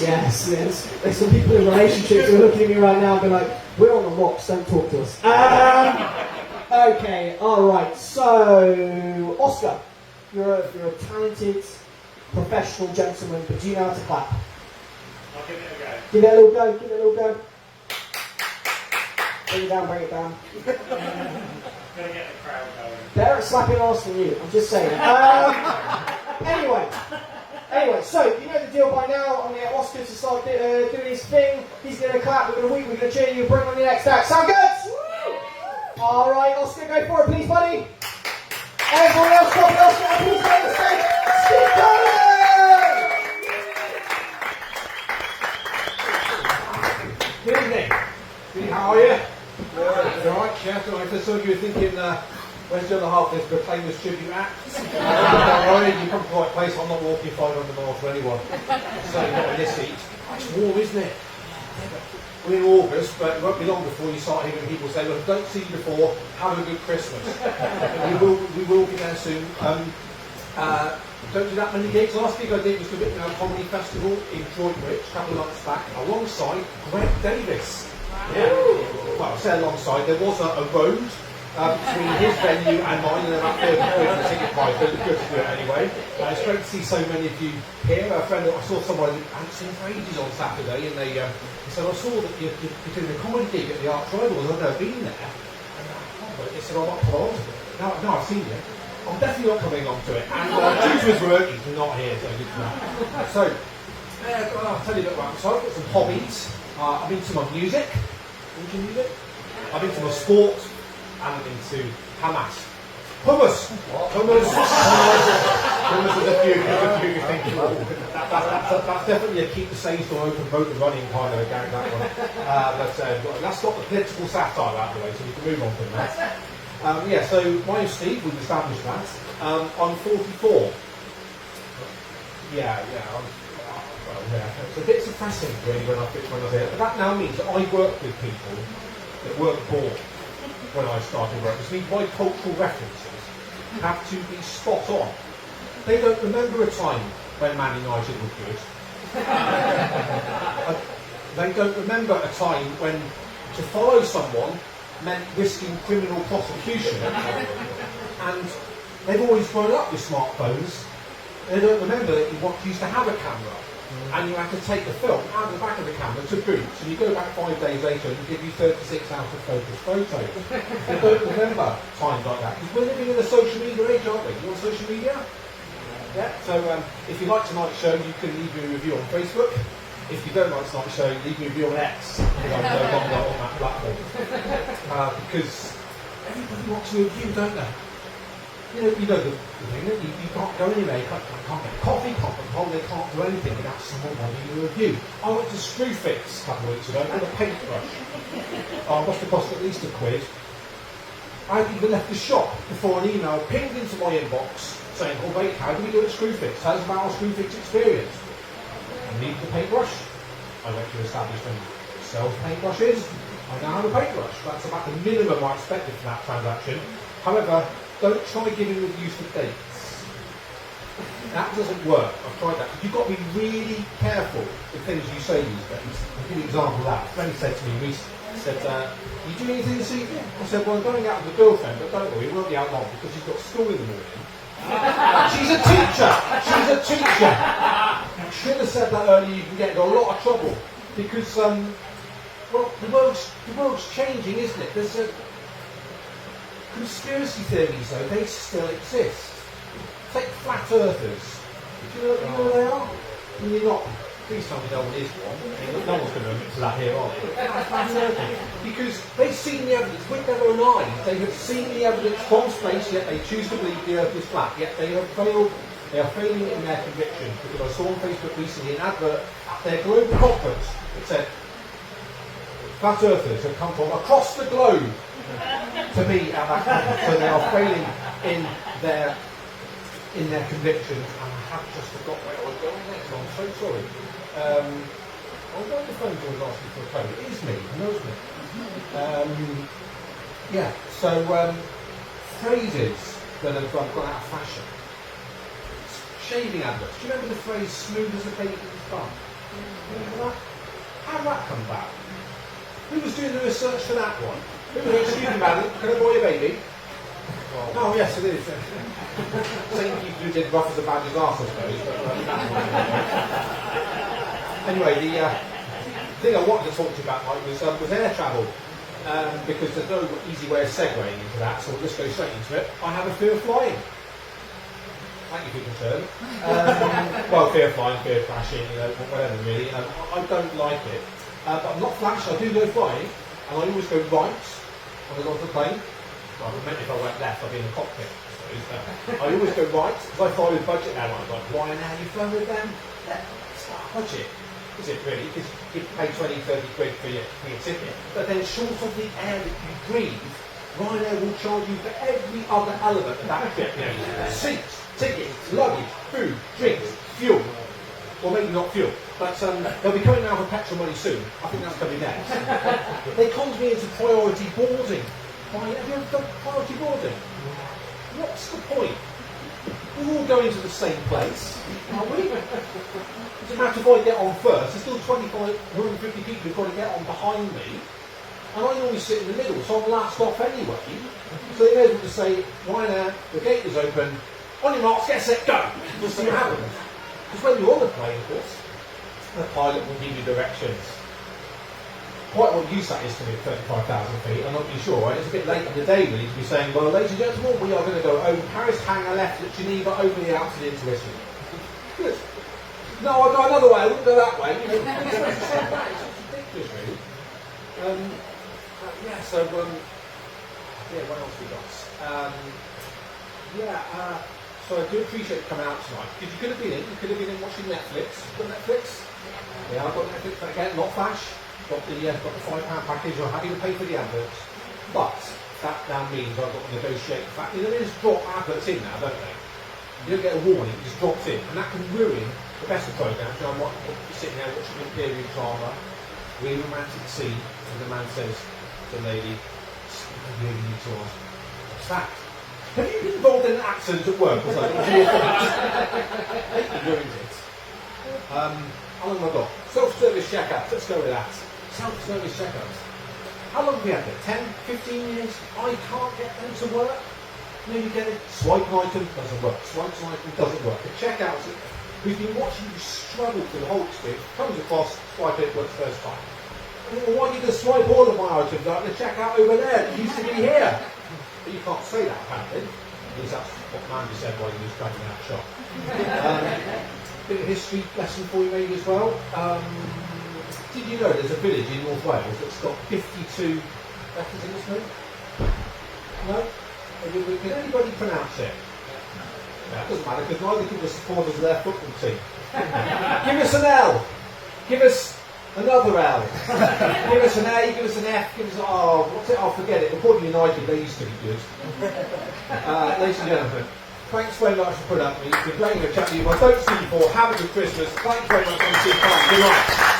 Yes, yes. There's some people in relationships who are looking at me right now and be like, we're on the rocks, don't talk to us. Okay, alright, so, Oscar, you're a talented, professional gentleman, but do you know how to clap? I'll give it a go. Give it a little go, give it a little go. Bring it down, bring it down. Gonna get the crowd going. Better at slapping arse than you, I'm just saying. Anyway, so you know the deal by now. I'm going to get Oscar to start doing his thing. He's going to clap, we're going to weep, we're going to cheer you, bring on the next act. Sound good? Alright, Oscar, go for it, please, buddy. Everyone else, copy Oscar, please go to the stage. Keep going! Good evening. How are you? Good. All right, yeah. So if some of you are thinking, when's the other half of this Proclaimers tribute act? Don't worry, you come to the right place. I'm not walking 500 miles for anyone. Certainly not in this heat. It's warm, isn't it? We're in August, but it won't be long before you start hearing people say, well, don't see you before, have a good Christmas. we will be there soon. Don't do that many gigs. Last gig I did was the Whitnall Comedy Festival in Droitwich a couple of months back, alongside Greg Davis. Yeah. Well, I say alongside, there was a road between his venue and mine, and about 30 quid in the ticket price, but it was good to do it anyway. It's great to see so many of you here. A friend, I saw someone I hadn't seen for ages on Saturday, and they said, I saw that you're doing a comedy gig at the Arch Rivals. I've never been there. And they said, I'm up for it. No, I've seen you. I'm definitely not coming on to it. And Tuesday's work, he's not here, so good to know. So, I'll tell you a bit about myself. I've got some hobbies. I'm into my music. Into music. I'm into my sport. And I'm into Hamas. Hummus! Hummus! Hummus is a few things. That's definitely a keep the same store open, vote the running kind of a gang, that one. But that's got the political satire out of the way, so we can move on from that. So my name's Steve, we've established that. I'm 44. It's a bit suppressing really when I was here, but that now means that I work with people that weren't born when I started work. This means my cultural references have to be spot on. They don't remember a time when Man United was good. They don't remember a time when to follow someone meant risking criminal prosecution, and they've always grown up with smartphones. They don't remember that you used to have a camera, and you had to take the film out of the back of the camera to Boots, and you go back 5 days later and give you 36 out of focus photos. They don't remember times like that, because we're living in a social media age, aren't we? You on social media? Yeah. So if you like tonight's show, you can leave me a review on Facebook. If you don't like tonight's show, leave me a review on X, because I'm no longer on that platform. Because everybody wants a review, don't they? You know the thing, you can't go anywhere, you can't get coffee, can't get home, they can't do anything without someone wanting a review. I went to Screwfix a couple of weeks ago with a paintbrush. It must have cost at least £1. I hadn't even left the shop before an email pinged into my inbox saying, oh wait, how do we do it at Screwfix? Tell us about our Screwfix experience. I needed the paintbrush. I went to an establishment that sells paintbrushes. I now have a paintbrush. That's about the minimum I expected from that transaction. However, don't try giving reviews for dates. That doesn't work. I've tried that. You've got to be really careful with things you say these days. I'll give you an example of that. A friend said to me recently, he said, you doing anything this evening? I said, well, I'm going out with a girlfriend, but don't worry, we won't be out long because she's got school in the morning. She's a teacher! She's a teacher! Should have said that earlier, you can get into a lot of trouble. Because, the world's changing, isn't it? There's conspiracy theories, though, they still exist. Take flat earthers. Do you know what they are? I mean, you're not. Please tell me no one is one. No one's going to admit to that here, are they? Flat earthers. Because they've seen the evidence with their own eyes. They have seen the evidence from space, yet they choose to believe the earth is flat. Yet they have failed. They are failing in their conviction. Because I saw on Facebook recently an advert at their global conference that said flat earthers have come from across the globe to be at that conference. So they are failing in their convictions. And I have just forgot where I was going next. I'm so sorry. I was on the phone to was asking for a code. It is me. He knows me. Phrases that have gone out of fashion. Shaving adverts. Do you remember the phrase "smooth as a baby's bum"? How did that come back? Who was doing the research for that one? Who was excuse me, madam, can I boy a baby? Oh yes, it is. Same people who did rough as a badger's arse, I suppose. Anyway, the thing I wanted to talk to you about, Mike, was air travel. Because there's no easy way of segueing into that, so we'll just go straight into it. I have a fear of flying. Thank you for your concern. Well, fear of flying, fear of crashing, whatever really. I don't like it. But I'm not flash, I do go flying, and I always go right when I go onto the plane. Well, I meant if I went left, I'd be in the cockpit, I suppose. I always go right, because I fly with budget airlines, like Ryanair, you fly with them? Yeah, it's not a budget. Is it really? Because you pay 20, 30 quid for your ticket. But then short of the air that you breathe, Ryanair will charge you for every other element of that trip. Seats, tickets, luggage, food, drinks, fuel. Well, maybe not fuel, but they'll be coming out for petrol money soon. I think that's coming next. They conned me into priority boarding. Have you ever done priority boarding? What's the point? We're all going to the same place, are we? It doesn't matter if I get on first, there's still 150 people who've got to get on behind me, and I normally sit in the middle, so I'm last off anyway. So they may as well just say, Ryanair, the gate is open, on your marks, get set, go! We'll see what happens. Because when you're on the plane, of course, the pilot will give you directions. Quite what use that is to me at 35,000 feet, I'm not really sure. And it's a bit late in the day really to be saying, well, ladies and gentlemen, we are going to go over Paris, hangar left at Geneva, over the Alps and into Italy. Good. No, I'll go another way, I wouldn't go that way. It's ridiculous, really. What else we got? So I do appreciate it coming out tonight. Because you could have been in, watching Netflix. Got Netflix? Yeah, I've got Netflix, but again, not Flash. Got the £5 package, I'm happy to pay for the adverts. But that now means I've got to negotiate the fact that there is drop adverts in now, don't they? You don't get a warning, it just drops in. And that can ruin the best of programs. You know, I might be sitting there watching a period drama, really romantic scene, and the man says to the lady, I really need to ask, what's that? Have you been involved in an accident at work or something? It ruins it. How long have I got? Self-service checkouts, let's go with that. Self-service checkouts. How long have we had it? 10, 15 years? I can't get them to work. You get it. Swipe an item, doesn't work. Swipe an item, doesn't work. The checkouts, we've been watching you struggle through the whole experience. Comes across, swipe it, works first time. Well, why did you swipe all of my items out? The checkout over there, it used to be here. But you can't say that apparently. At least that's what Mandy said while he was dragging that shop. Bit of history lesson for you maybe as well. Did you know there's a village in North Wales that's got 52 letters in its name? No? Can anybody pronounce it? No, it doesn't matter because neither can the supporters of their football team. Give us an L. Give us another L. Give us an A, give us an F, give us what's it? I'll forget it. According to United, they used to be good. Ladies and gentlemen, thanks very much for putting up with me. It's been great to chat to you. If I don't see you before, have a good Christmas. Thanks very much for your time. Good night.